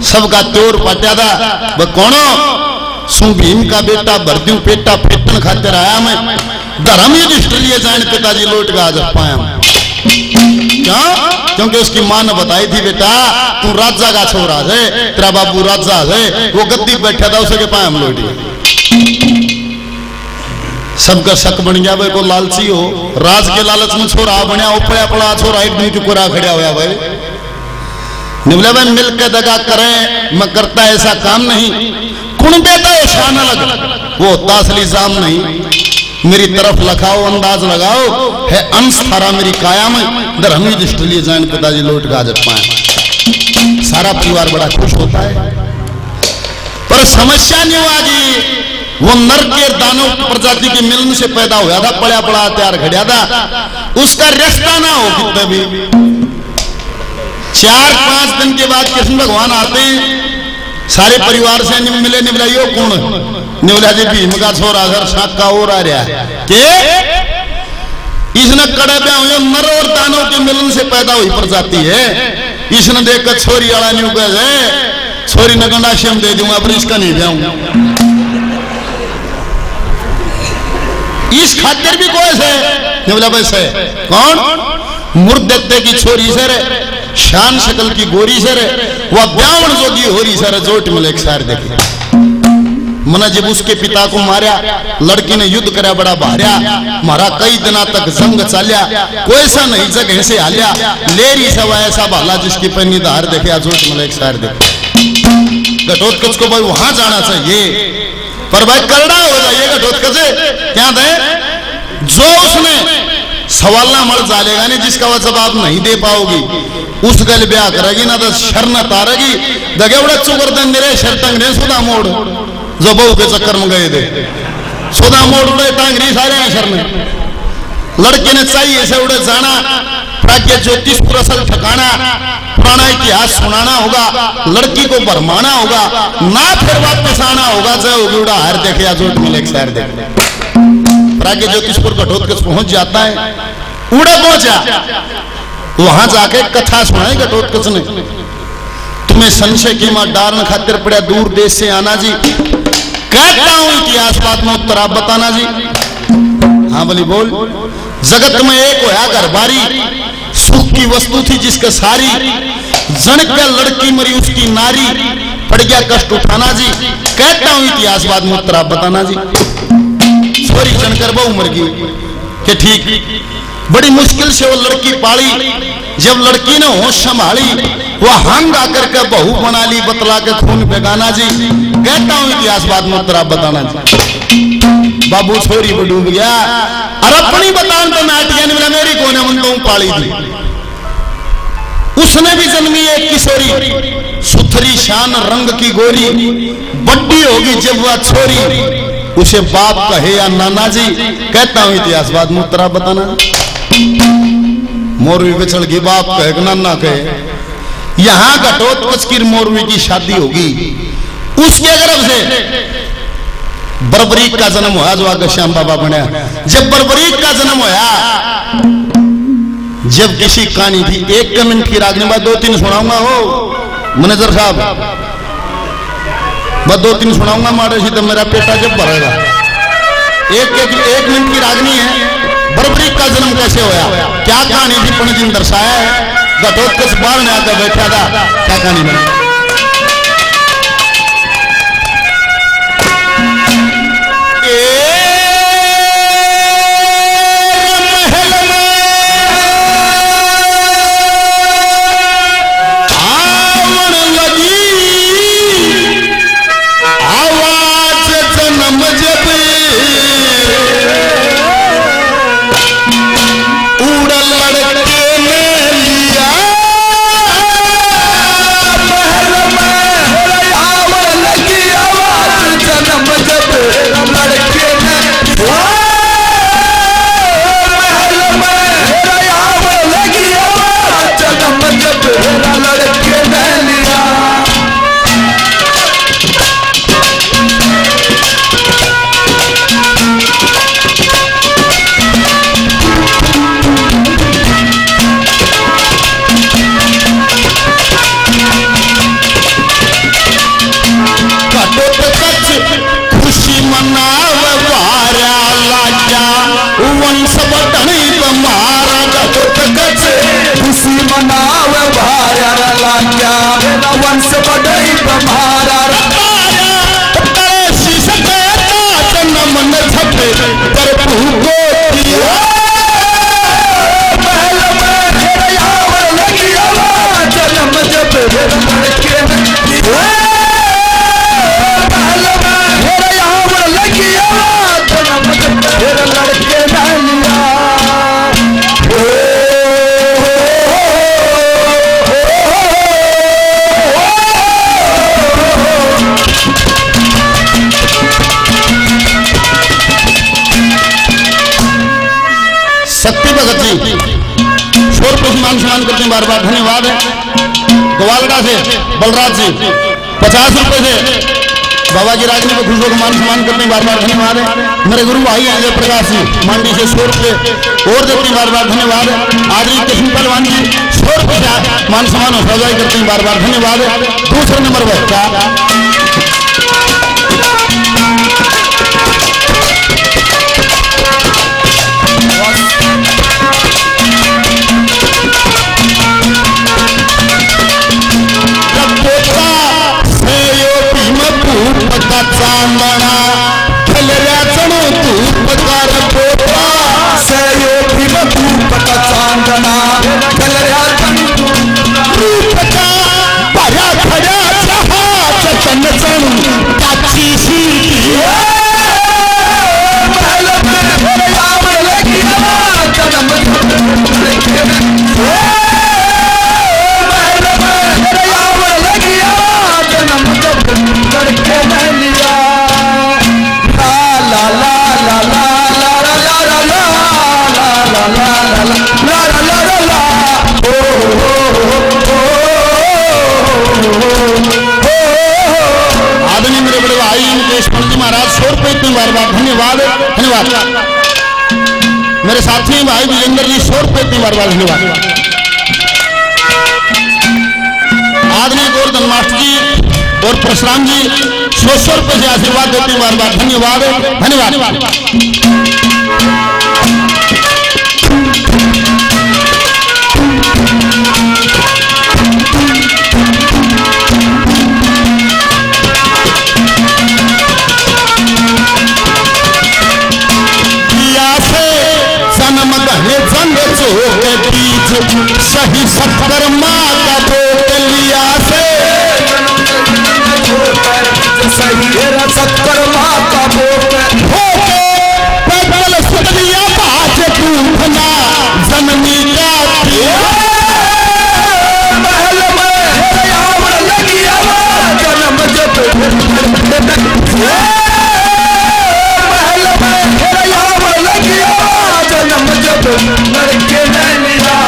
सबका त्योर पाट्या था। वह कौनो सु भीम का बेटा भरद्यू पेटा पेटन खातिर आया मैं धर्म युधिष्ठ लिए जान पिताजी लौट का आज पाया। क्यों? क्योंकि उसकी मां ने बताई थी बेटा तू राजा का छोरा है, तेरा बाबू राजा है, वो गद्दी बैठा था उसे के पाया हम लौटी। सबका शक बन गया भाई को लालची हो, राज के लालच में छोरा बनया उपड़ा पड़ा छोरा एक दिन चुकोरा खड़ा हुआ भाई। निबले भाई मिलकर दगा करें मैं करता ऐसा काम नहीं, कुण देता है शान अलग वो होता असली जाम नहीं। मेरी तरफ लखाओ अंदाज लगाओ है अंश थारा मेरी काया में धर्म युधिष्ठ लिए जान पिताजी लौट का जब पाए। सारा परिवार बड़ा खुश होता है पर समस्या नहीं हुआ जी वो नर के दानव प्रजाति के मिलन से पैदा हुआ था, पड़ा पड़ा हथियार खड़ा था, उसका रिश्ता ना हो कितने भी 4-5 दिन के बाद कृष्ण भगवान आते हैं सारे परिवार से मिले। निबला यो कौन? निबला जी भीम का छोरा घर शाखा और आ रहा है कि इसने कड़े पे हुए नर और दानव के मिलन से पैदा हुई प्रजाति है। इसने देखकर छोरी वाला नहीं उगा छोरी न गंडाश्यम दे दूंगा पर इसका नहीं जाऊंगा। इस खातिर भी कोई से निबला भाई से कौन मुर्दत्ते की छोरी से रे शान शकल की गोरी से रे वह ब्यावन जोगी होरी से रे जोट मिले एक सार देखे मना जब उसके पिता को मारा लड़की ने युद्ध करा बड़ा भार्या मारा कई दिना तक जंग चालिया कोई सा नहीं जगह से हालिया लेरी सवा ऐसा भाला जिसकी पन्नी धार देखे जोट मिले एक सार देखे। घटोत्कच को भाई वहां जाना चाहिए पर भाई करना हो जाइएगा घटोत्कच क्या दे जो उसने सवाल ना मर जालेगा नहीं जिसका वह जवाब नहीं दे पाओगी उस गल ब्याह करेगी ना तो शरण तारेगी दगे उड़े चुकर दे मेरे शर्तंग ने सुधा मोड़ जो बहू के चक्कर में गए थे सुधा मोड़ उड़े टांगरी सारे हैं शरण लड़के ने चाहिए से उड़े जाना प्राज्ञ ज्योतिष पुरसल ठिकाना पुराना इतिहास सुनाना होगा लड़की को भरमाना होगा ना फिर वापस आना होगा जय होगी उड़ा हार देखे या जोट मिले एक शहर देखे प्राज्ञ ज्योतिषपुर घटोत्कच पहुंच जाता है उड़ा पहुंचा वहां जाके कथा सुनाई घटोत्कच ने तुम्हें संशय की मां डारन खातिर पड़ा दूर देश से आना जी कहता हूं इतिहास बात में उत्तर आप बताना जी। हाँ बोली बोल जगत में एक होया घर बारी सुख की वस्तु थी जिसका सारी जन का लड़की मरी उसकी नारी पड़ गया कष्ट उठाना जी कहता हूं इतिहास बाद में उत्तर आप बताना जी। छोरी जनकर बहु मर गई कि ठीक बड़ी मुश्किल से वो लड़की पाली जब लड़की ने होश संभाली वह हंग आकर के बहू बना ली बतला के खून बेगाना जी कहता हूं इतिहास बाद में उत्तर आप बताना जी। बाबू छोरी को डूब गया और अपनी बतान तो नाटिया ने मेरी कोने मन तो पाली थी उसने भी जन्मी एक किशोरी सुथरी शान रंग की गोरी बड्डी होगी जब वह छोरी उसे बाप कहे या नाना जी कहता हूं इतिहास बाद में उत्तर आप बताना। मोरवी बिछड़ गई बाप कहे कि नाना कहे यहां घटोत्कच की मोरवी की शादी होगी उसके गर्भ से बर्बरीक का जन्म हुआ जो आगे श्याम बाबा बना। जब बर्बरीक का जन्म हुआ जब किसी कहानी थी 1 मिनट की रागनी बात 2-3 सुनाऊंगा हो मैनेजर साहब मैं 2-3 सुनाऊंगा मारे सी तो मेरा पेटा जब भरेगा। एक मिनट की रागनी है बर्बरीक का जन्म कैसे होया क्या कहानी थी पंडित दर्शाया है घटोत्कच बाहर में आकर बैठा था क्या कहानी बनी। उड़ल लड़के ने लिया वंश बढ़ई तुम्हारा मन छपे पर भूको महल में यावर लगी जन्म जब लड़के महल में यावर लगी जन्म जब लड़के नलिया शक्ति भगत जी शोर को मान सम्मान करते हैं बार बार धन्यवाद है। ग्वालड़ा से बलराज जी 50 रुपए से बाबा जी राजनी को खुश होकर मान सम्मान करते हैं बार बार धन्यवाद है। मेरे गुरु भाई अजय प्रकाश जी मांडी से 100 रुपए और देते हैं बार बार धन्यवाद है। आदरणीय कृष्ण पहलवान जी 100 रुपए से मान सम्मान और सजाई करते हैं बार बार धन्यवाद है। दूसरे नंबर पर चांदना खलऱ्या चणो तू पकार पोता सयो भीम धूप का चांदना खलऱ्या रूप का भरा खड्या जहाज चन चणू काची सी महल में यावर लगी जन्म लड़के महल में यावर लगी जन्म जब लड़के नलिया ला ला ला ला ला ला ला ला ला ला ला ला ला ला आदमी मेरे बड़े भाई मुकेश पंडित जी महाराज 100 रुपए इतनी बार बार धन्यवाद धन्यवाद। मेरे साथी भाई विजेंद्र जी 100 रुपए इतनी बार बार धन्यवाद। आदमी गोवर्धन मास्टर जी और परशुराम जी 100 रुपए से आशीर्वाद देते हैं बार बार धन्यवाद धन्यवाद। सही सत्कर्मा का लिया से सही सत्कर्मा का पैदल सुनिया बाज टूटना जननी का महल में यावर लगी जन्म जब महल में यावर लगी जन्म जब लड़के नलिया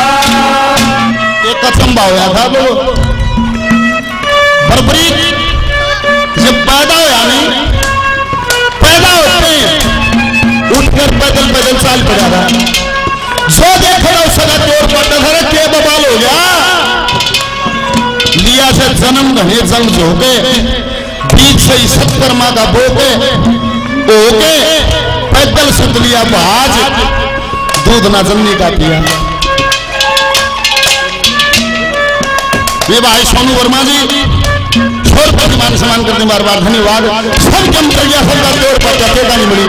कसम होया था वो बरबरी जब पैदा होया नहीं पैदा होते उठकर पैदल पैदल चाल पड़ा था जो देखो ना सदा तोड़ पड़ता था के बवाल हो गया लिया से जन्म घने जंग जो के बीच से सत्कर्मा का बोके ओके पैदल सुत लिया भाज दूध ना जन्नी का पिया। ये भाई सोनू वर्मा जी 100 रुपए मान सम्मान करते बार बार धन्यवाद। सब जम कर गया सबका तोड़ पर जाते नहीं मिली।